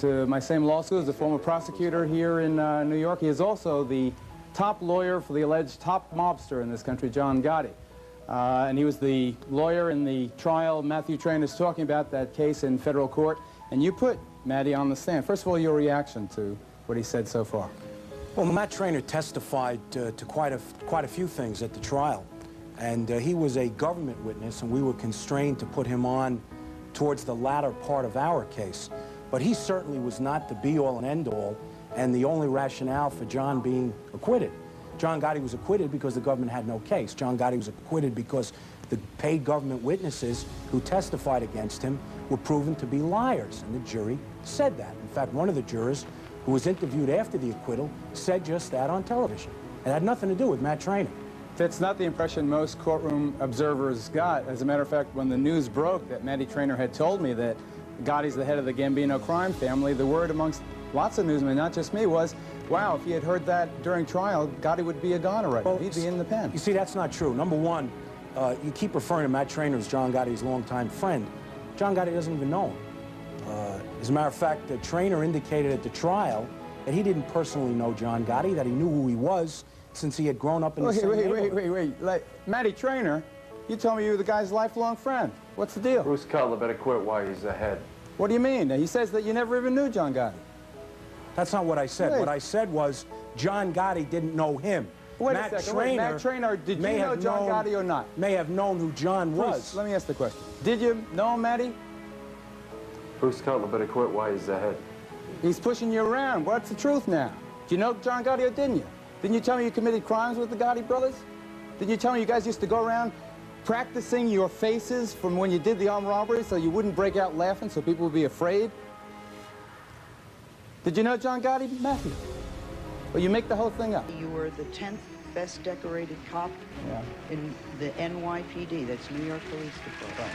to my same law school. He's a former prosecutor here in New York. He is also the top lawyer for the alleged top mobster in this country, John Gotti. And he was the lawyer in the trial Matthew Trainer is talking about, that case in federal court. And you put Matty on the stand. First of all, your reaction to what he said so far. Well, Matt Trainer testified to quite a few things at the trial. And he was a government witness, and we were constrained to put him on towards the latter part of our case. But he certainly was not the be-all and end-all and the only rationale for John being acquitted. John Gotti was acquitted because the government had no case. John Gotti was acquitted because the paid government witnesses who testified against him were proven to be liars, and the jury said that. In fact, one of the jurors who was interviewed after the acquittal said just that on television. It had nothing to do with Matt Trainer. That's not the impression most courtroom observers got. As a matter of fact, when the news broke that Matty Trainer had told me that Gotti's the head of the Gambino crime family, the word amongst lots of newsmen, not just me, was, wow, if he had heard that during trial, Gotti would be a goner right now. He'd be in the pen. You see, that's not true. Number one, you keep referring to Matt Trainer as John Gotti's longtime friend. John Gotti doesn't even know him. As a matter of fact, the Trainer indicated at the trial that he didn't personally know John Gotti, that he knew who he was since he had grown up in the same neighborhood. Wait. Like, Matty Trainer, you told me you were the guy's lifelong friend. What's the deal? Bruce Cutler better quit while he's ahead. What do you mean? He says that you never even knew John Gotti. That's not what I said. Wait. What I said was John Gotti didn't know him. Wait a second. Matt Trainer, did you know John Gotti or not? May have known who John was. Bruce, let me ask the question. Did you know him, Matty? Bruce Cutler better quit while he's ahead. He's pushing you around. What's the truth now? Do you know John Gotti or didn't you? Didn't you tell me you committed crimes with the Gotti brothers? Didn't you tell me you guys used to go around practicing your faces from when you did the armed robbery so you wouldn't break out laughing so people would be afraid? Did you know John Gotti, Matthew? Well, you make the whole thing up. You were the 10th best decorated cop in the NYPD, that's New York Police Department.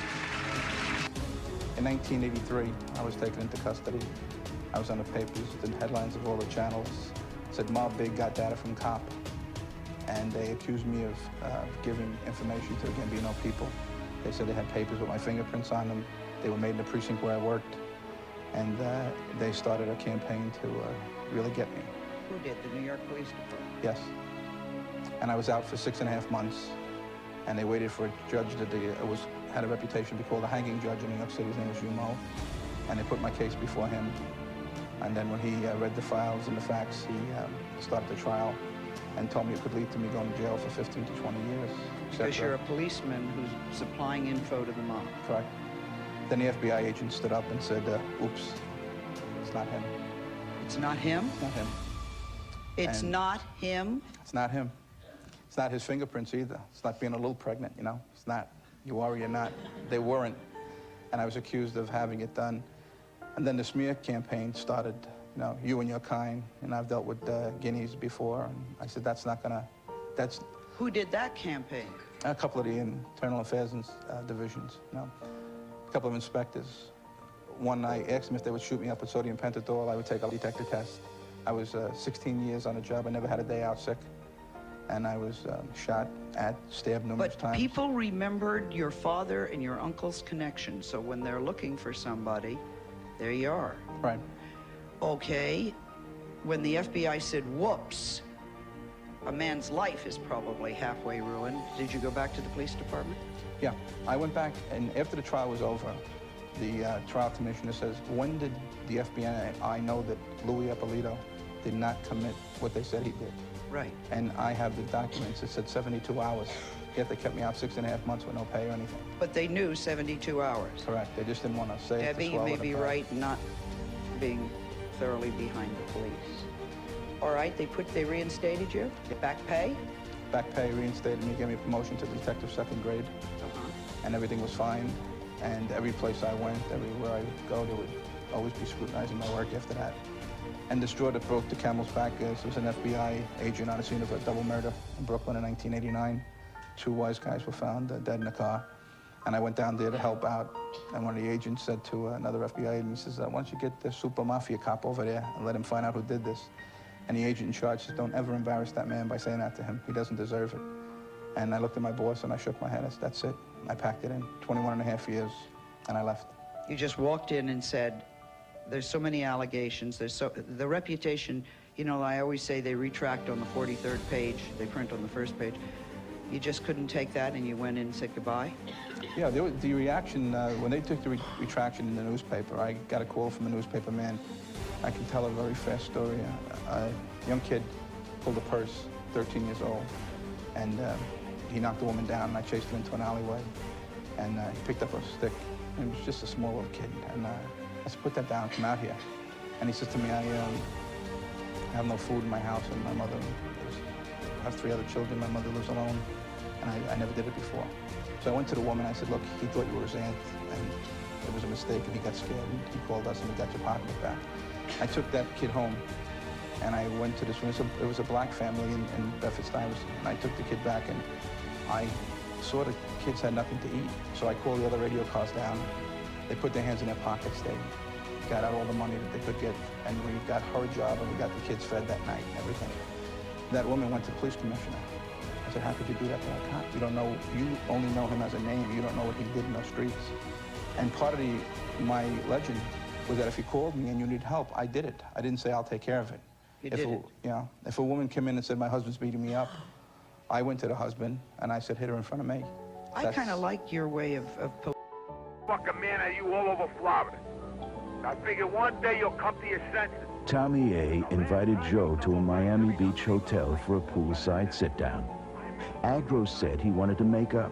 In 1983, I was taken into custody. I was on the papers, the headlines of all the channels. Said Mob Big got data from cop. And they accused me of giving information to the Gambino people. They said they had papers with my fingerprints on them. They were made in the precinct where I worked. And they started a campaign to really get me. Who did? The New York Police Department? Yes. And I was out for 6.5 months. And they waited for a judge that had a reputation to be called a hanging judge in New York City. His name was Umo. And they put my case before him. And then when he read the files and the facts, he started the trial and told me it could lead to me going to jail for 15 to 20 years. Because you're a policeman who's supplying info to the mob. Correct. Then the FBI agent stood up and said, oops, it's not him. It's not him? It's not him. It's not him? It's not him. It's not his fingerprints either. It's not being a little pregnant, you know? It's not. You are or you're not. They weren't. And I was accused of having it done. And then the smear campaign started, you know, you and your kind. And I've dealt with guineas before. And I said, that's not gonna, that's... Who did that campaign? A couple of the internal affairs divisions, you know. A couple of inspectors. One, I asked them if they would shoot me up with sodium pentothal. I would take a detector test. I was 16 years on the job. I never had a day out sick. And I was shot at, stabbed numerous times. But people remembered your father and your uncle's connection. So when they're looking for somebody, there you are. Right. Okay. When the FBI said, whoops, a man's life is probably halfway ruined, did you go back to the police department? Yeah, I went back, and after the trial was over, the trial commissioner says, when did the FBI know that Louis Ippolito did not commit what they said he did? Right. And I have the documents. It said 72 hours. Yet they kept me out 6.5 months with no pay or anything. But they knew 72 hours. Correct. They just didn't want to say it. Debbie, you may be right not being thoroughly behind the police. All right, they reinstated you? Back pay? Back pay, reinstated me, gave me a promotion to detective 2nd grade. And everything was fine. And every place I went, everywhere I would go, they would always be scrutinizing my work after that. And the straw that broke the camel's back was an FBI agent on a scene of a double murder in Brooklyn in 1989. 2 wise guys were found dead in a car. And I went down there to help out. And one of the agents said to another FBI agent, he says, why don't you get the super mafia cop over there and let him find out who did this? And the agent in charge says, don't ever embarrass that man by saying that to him. He doesn't deserve it. And I looked at my boss and I shook my head. I said, that's it. I packed it in, 21.5 years, and I left. You just walked in and said, There's so many allegations. The reputation, you know, I always say they retract on the 43rd page. They print on the first page. You just couldn't take that and you went in and said goodbye? Yeah, the reaction, when they took the retraction in the newspaper, I got a call from a newspaper man. I can tell a very fast story. A young kid pulled a purse, 13 years old, and he knocked a woman down, and I chased him into an alleyway, and he picked up a stick, and it was just a small little kid, and I said, put that down, come out here. And he says to me, I have no food in my house, and my mother, I have 3 other children, my mother lives alone, and I never did it before. So I went to the woman, I said, look, he thought you were his aunt, and it was a mistake, and he got scared, and he called us, and we got your pocketbook back. I took that kid home, and I went to this, it was a black family in Bedford-Stuyvesant, and I took the kid back, and I saw the kids had nothing to eat. So I called the other radio cars down. They put their hands in their pockets, they got out all the money that they could get, and we got her job, and we got the kids fed that night and everything. That woman went to the police commissioner. I said, how could you do that to that cop? You don't know, you only know him as a name. You don't know what he did in those streets. And part of my legend was that if you called me and you need help, I did it. I didn't say, I'll take care of it. You did it. You know, if a woman came in and said, my husband's beating me up, I went to the husband and I said, hit her in front of me. I kind of like your way of Fucking man, are you all over Florida? I figure one day you'll come to your senses. Tommy A. invited Joe to a Miami Beach hotel for a poolside sit-down. Agro said he wanted to make up.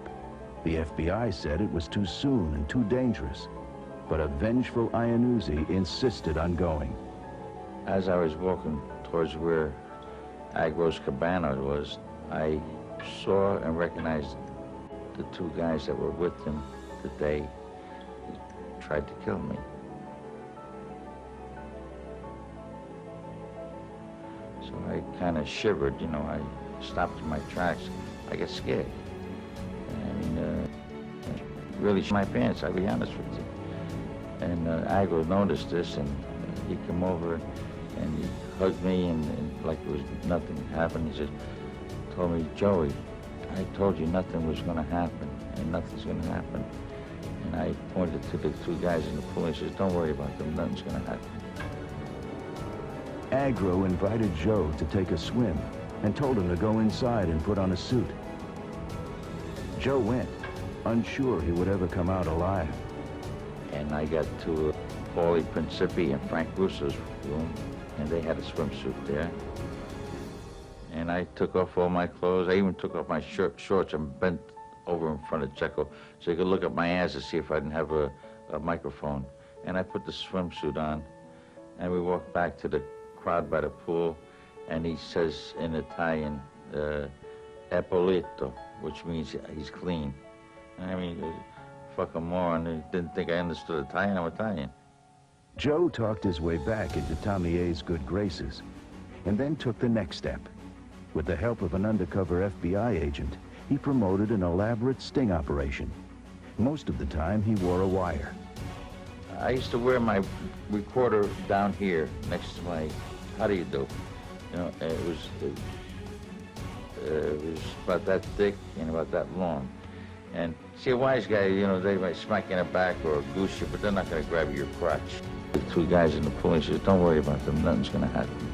The FBI said it was too soon and too dangerous. But a vengeful Iannuzzi insisted on going. As I was walking towards where Agro's cabana was, I saw and recognized the 2 guys that were with him the day he tried to kill me. So I kind of shivered, you know, I stopped in my tracks. I got scared. And really shit my pants, I'll be honest with you. And Agro noticed this, and he came over and he hugged me, and like it was nothing happened. He just told me, Joey, I told you nothing was going to happen, and nothing's going to happen. And I pointed to the 2 guys in the pool, and he says, don't worry about them, nothing's going to happen. Agro invited Joe to take a swim and told him to go inside and put on a suit. Joe went, unsure he would ever come out alive. And I got to Paulie Principi and Frank Russo's room, and they had a swimsuit there. And I took off all my clothes. I even took off my shorts and bent over in front of Checo so he could look at my ass to see if I didn't have a microphone. And I put the swimsuit on, and we walked back to the crowd by the pool, and he says in Italian, è pulito, which means he's clean. I mean, fucking moron, he didn't think I understood Italian. I'm Italian. Joe talked his way back into Tommy A.'s good graces, and then took the next step. With the help of an undercover FBI agent, he promoted an elaborate sting operation. Most of the time, he wore a wire. I used to wear my recorder down here next to my, how do you do? You know, it was about that thick and about that long. And see, a wise guy, you know, they might smack you in the back or goose you, but they're not going to grab your crotch. The 2 guys in the pool, he says, don't worry about them, nothing's going to happen.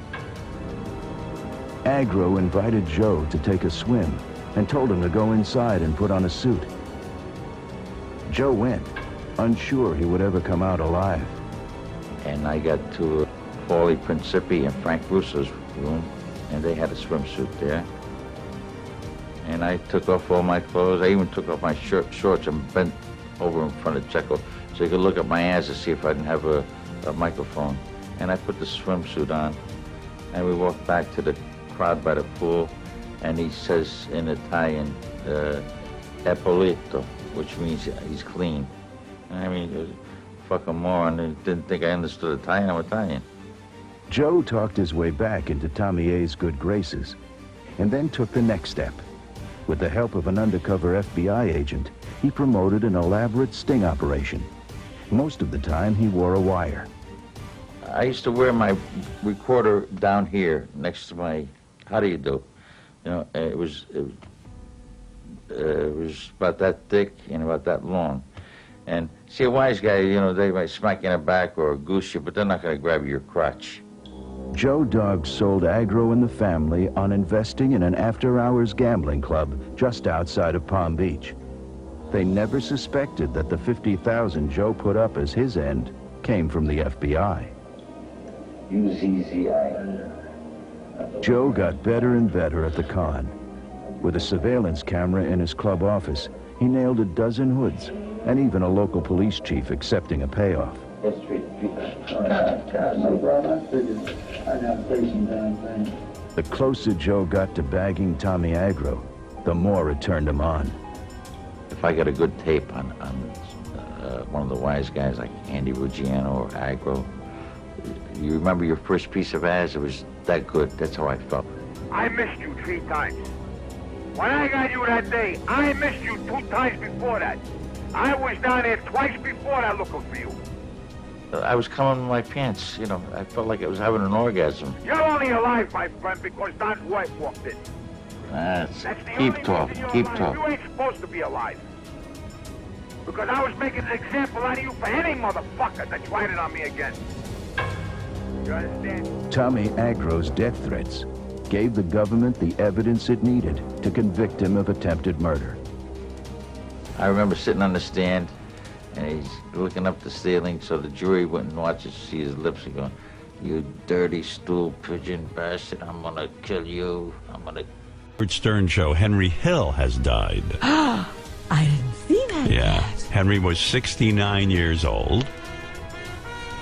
Agro invited Joe to take a swim and told him to go inside and put on a suit. Joe went, unsure he would ever come out alive. And I got to Paulie Principi and Frank Russo's room, and they had a swimsuit there. And I took off all my clothes. I even took off my shorts and bent over in front of Checo so he could look at my ass to see if I didn't have a microphone. And I put the swimsuit on, and we walked back to the crowd by the pool, and he says in Italian, è pulito, which means he's clean. I mean, fucking moron, he didn't think I understood Italian. I'm Italian. Joe talked his way back into Tommy A.'s good graces, and then took the next step. With the help of an undercover FBI agent, he promoted an elaborate sting operation. Most of the time, he wore a wire. I used to wear my recorder down here next to my, how do you do? You know, it was about that thick and about that long. And see, a wise guy, you know, they might smack you in the back or goose you, but they're not going to grab your crotch. Joe Dugg sold Agro and the family on investing in an after-hours gambling club just outside of Palm Beach. They never suspected that the $50,000 Joe put up as his end came from the FBI. Joe got better and better at the con. With a surveillance camera in his club office, he nailed a dozen hoods, and even a local police chief accepting a payoff. The closer Joe got to bagging Tommy Agro, the more it turned him on. If I got a good tape on one of the wise guys like Andy Ruggiano or Agro, you remember your first piece of ads? It was that good. That's how I felt. I missed you 3 times. When I got you that day, I missed you 2 times before that. I was down there twice before that looking for you. I was coming in my pants, you know. I felt like I was having an orgasm. You're only alive, my friend, because Don's wife walked in. That's the keep only talking, reason keep you're alive. talking. You ain't supposed to be alive. Because I was making an example out of you for any motherfucker that tried it on me again. You understand? Tommy Agro's death threats gave the government the evidence it needed to convict him of attempted murder. I remember sitting on the stand, and he's looking up the ceiling so the jury wouldn't watch it, see his lips and going, "You dirty stool pigeon bastard, I'm gonna kill you, I'm gonna..." Howard Stern show, Henry Hill has died. I didn't see that yet. Henry was 69 years old.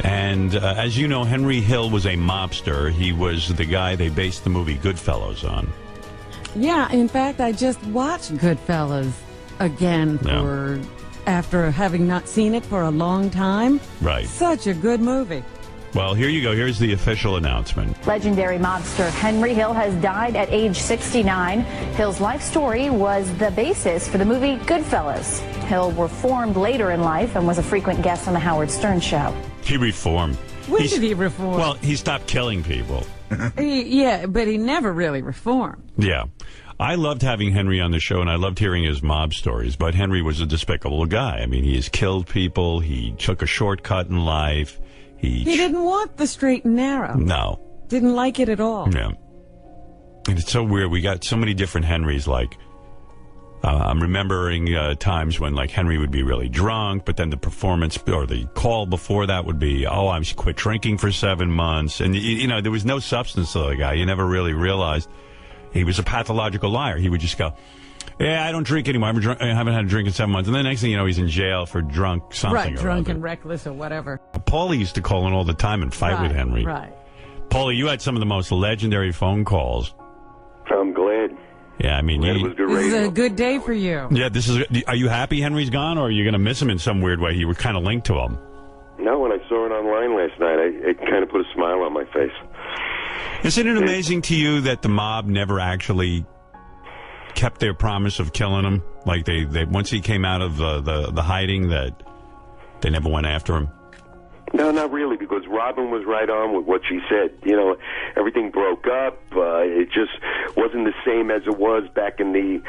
And as you know, Henry Hill was a mobster. He was the guy they based the movie Goodfellas on. Yeah, in fact, I just watched Goodfellas again after having not seen it for a long time. Right. Such a good movie. Well, here you go. Here's the official announcement. Legendary mobster Henry Hill has died at age 69. Hill's life story was the basis for the movie Goodfellas. Hill reformed later in life and was a frequent guest on the Howard Stern show. He reformed. When did he reform? Well, he stopped killing people. Yeah, but he never really reformed. Yeah. I loved having Henry on the show, and I loved hearing his mob stories, but Henry was a despicable guy. I mean, he has killed people. He took a shortcut in life. He didn't want the straight and narrow. No. Didn't like it at all. Yeah. And it's so weird. We got so many different Henrys, like... I'm remembering times when, like, Henry would be really drunk, but then the performance or the call before that would be, "Oh, I'm quit drinking for 7 months." And, you know, there was no substance to the guy. You never really realized he was a pathological liar. He would just go, "Yeah, I don't drink anymore. I haven't had a drink in 7 months." And the next thing you know, he's in jail for drunk something. Right, drunk and reckless or whatever. Paulie used to call in all the time and fight with Henry. Right. Paulie, you had some of the most legendary phone calls. I'm glad. Yeah, I mean, it was good radio. This is a good day for you. Yeah, this is. Are you happy Henry's gone, or are you going to miss him in some weird way? You were kind of linked to him. No, when I saw it online last night, it kind of put a smile on my face. Isn't it amazing to you that the mob never actually kept their promise of killing him? Like they once he came out of the hiding, that they never went after him. No, not really, because Robin was right on with what she said. You know, everything broke up. It just wasn't the same as it was back in the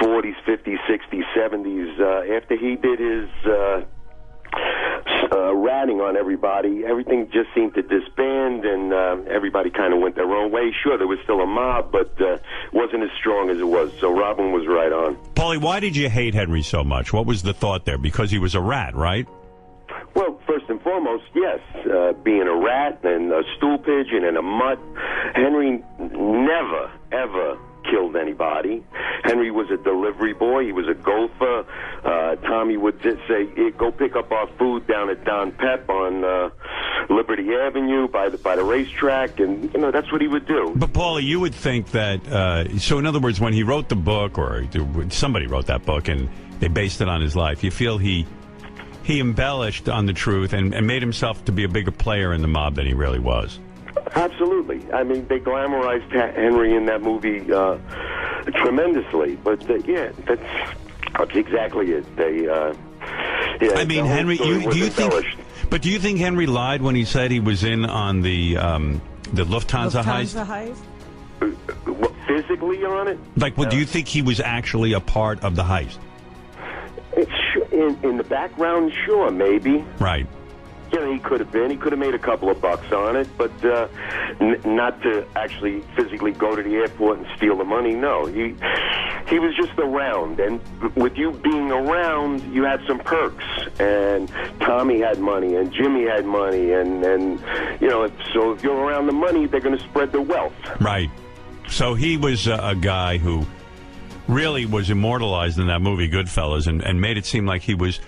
40s, 50s, 60s, 70s. After he did his ratting on everybody, everything just seemed to disband, and everybody kind of went their own way. Sure, there was still a mob, but wasn't as strong as it was. So Robin was right on. Paulie, why did you hate Henry so much? What was the thought there? Because he was a rat, right? Well, first and foremost, yes. Being a rat and a stool pigeon and a mutt, Henry never, ever killed anybody. Henry was a delivery boy. He was a gopher. Tommy would just say, "Go pick up our food down at Don Pep on Liberty Avenue by the racetrack," and you know that's what he would do. But Paulie, you would think that. So, in other words, when he wrote the book, or somebody wrote that book, and they based it on his life, you feel he embellished on the truth and made himself to be a bigger player in the mob than he really was. Absolutely. I mean, they glamorized Henry in that movie tremendously. But, yeah, that's exactly it. I mean, Henry, do you think Henry lied when he said he was in on the Lufthansa heist? Physically on it? Like, do you think he was actually a part of the heist? In the background, sure, maybe. Right. You know, he could have been. He could have made a couple of bucks on it, but not to actually physically go to the airport and steal the money. No, he was just around, and with you being around, you had some perks. And Tommy had money, and Jimmy had money, and you know, so if you're around the money, they're going to spread the wealth. Right. So he was a guy who really was immortalized in that movie Goodfellas, and made it seem like he was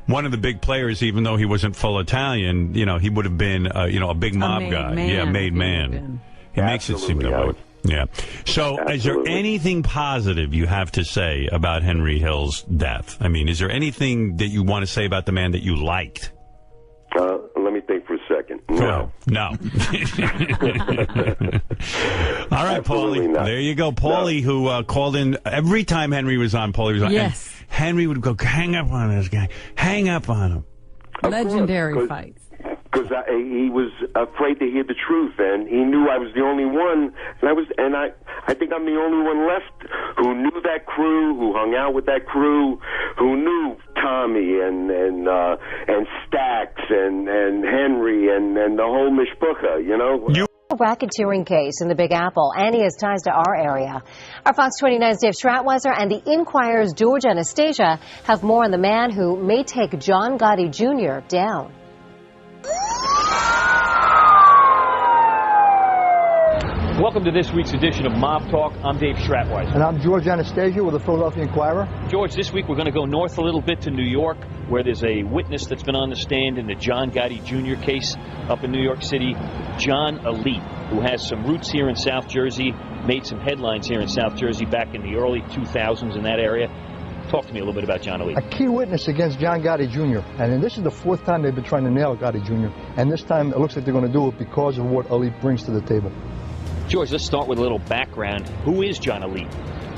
one of the big players, even though he wasn't full Italian. You know, he would have been, you know, a big mob guy. Man. Yeah, made man. He makes it seem that way. Yeah. So, Absolutely. Is there anything positive you have to say about Henry Hill's death? I mean, is there anything that you want to say about the man that you liked? Let me think for a second. No. No. All right, Paulie. There you go. Paulie, who called in every time Henry was on. Paulie was on. Yes. And Henry would go, hang up on this guy. Hang up on him. Legendary fights. Because he was afraid to hear the truth, and he knew I was the only one, and I think I'm the only one left who knew that crew, who hung out with that crew, who knew Tommy and Stax and Henry and the whole mishpucha, you know. Racketeering case in the Big Apple, and he has ties to our area. Our Fox 29's Dave Stratweiser and the Inquirer's George Anastasia have more on the man who may take John Gotti Jr. down. Welcome to this week's edition of Mob Talk. I'm Dave Stratweiser. And I'm George Anastasia with the Philadelphia Inquirer. George, this week we're going to go north a little bit to New York, where there's a witness that's been on the stand in the John Gotti Jr. case up in New York City, John Elite, who has some roots here in South Jersey, made some headlines here in South Jersey back in the early 2000s in that area. Talk to me a little bit about John Elite. A key witness against John Gotti Jr. And this is the fourth time they've been trying to nail Gotti Jr. And this time it looks like they're going to do it because of what Elite brings to the table. George, let's start with a little background. Who is John Elite?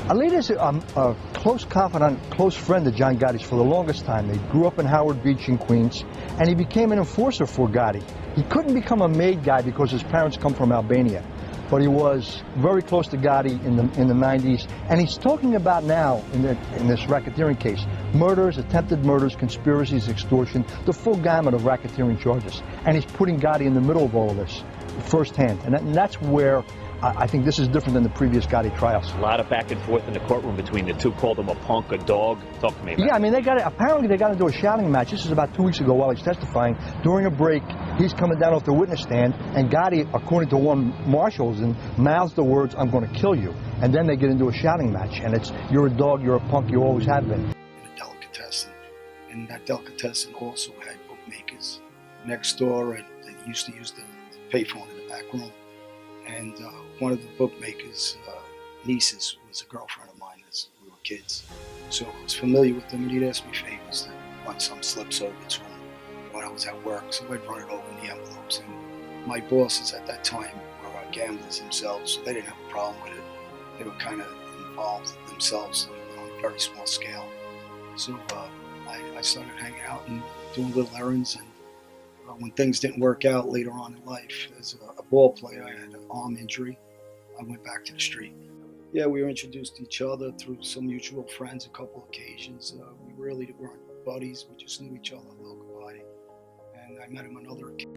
Elite is a close confidant, close friend of John Gotti's for the longest time. They grew up in Howard Beach in Queens, and he became an enforcer for Gotti. He couldn't become a made guy because his parents come from Albania, but he was very close to Gotti in the 90s, and he's talking about now in this racketeering case, murders, attempted murders, conspiracies, extortion, the full gamut of racketeering charges, and he's putting Gotti in the middle of all of this firsthand, and that's where I think this is different than the previous Gotti trials. A lot of back and forth in the courtroom between the two. Called him a punk, a dog. Talk to me about it. Yeah, I mean, apparently they got into a shouting match. This is about 2 weeks ago while he's testifying. During a break, he's coming down off the witness stand, and Gotti, according to one marshal, mouths the words, "I'm going to kill you." And then they get into a shouting match, and it's, "You're a dog, you're a punk, you always have been." In a delicatessen, and that delicatessen also had bookmakers next door, and they used to use the payphone in the back room. And one of the bookmakers' nieces was a girlfriend of mine as we were kids. So I was familiar with them, and he'd ask me favors to run some slips over to him when I was at work. So I'd run it over in the envelopes. And my bosses at that time were gamblers themselves, so they didn't have a problem with it. They were kind of involved themselves on a very small scale. So I started hanging out and doing little errands, and when things didn't work out later on in life, as a ball player, I had an arm injury. I went back to the street. Yeah, we were introduced to each other through some mutual friends a couple occasions. We really weren't buddies. We just knew each other a little bit. And I met him on other occasions.